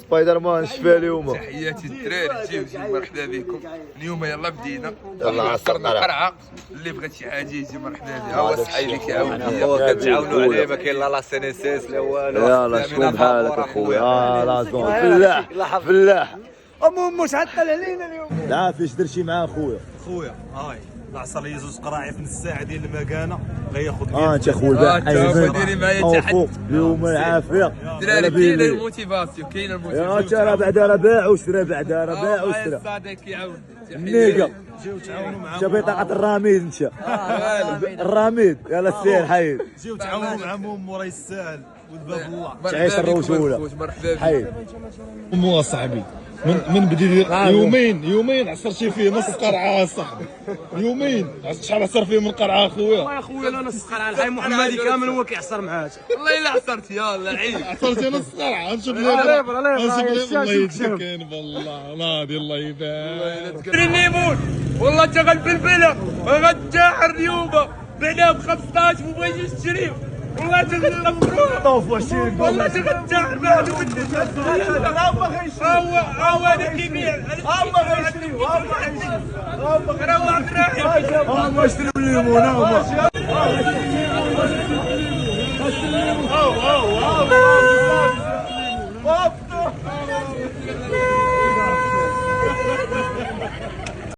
سبايدر مان شفا اليوم. تحياتي الدراري، جيو مرحبا بكم. اليوم يلا بدينا، يلا عصرنا عصرنا القرعه. اللي بغات شي حاجه يجي مرحبا به. ها هو صحيبي كيعاون ليا. هو كتعاونوا عليه، ما كاين لا سي ان اس اس لا والو. يلا شكون بحالك اخويا؟ لازم فلاح فلاح. مش عطل علينا اليوم. لا فيش درتي مع اخويا. خويا هاي العصر لي زوج قراعي في نص ساعه ديال المكانه غياخذ انت اخويا الباحث ديري معايا تحت. اليوم العافيه. دراري كاين الموتيفاسيون، كاين يا الموتيفاسيون. ترى بعدا راه باع وشرا، بعدا راه باع وشرا. الصادق كيعاون. نيكا جيو تعاونوا معاه. انت بطاقه الرميد انت. الرميد يلا السير حيد. جيو تعاونوا مع موراي الساهل والباب الله. تعيش الروجوله مرحبا بك. حيد. مو صاحبي من بديت يومين عصرتي فيه نص قرعه صاحبي. يومين شحال عصر فيه من قرعه اخويا؟ يا خويا انا نص قرعه الحي محمدي كامل هو كيعصر معاك. والله الا عصرت يلا عيب. عصرتي نص قرعه. نشوف الله يجزاك كاين بالله ناضي الله يبارك. الليمون والله تغل بالبلا غتجاحر اليوم بعناه ب 15 وبغا يجي يشتريه. والله تغل مبروك. طوف وشيك والله تغتجاحر ما عنده بد. هو هذا كيبيع. هما غيشريو روح براحتك. هما يشتريو الليمون هما.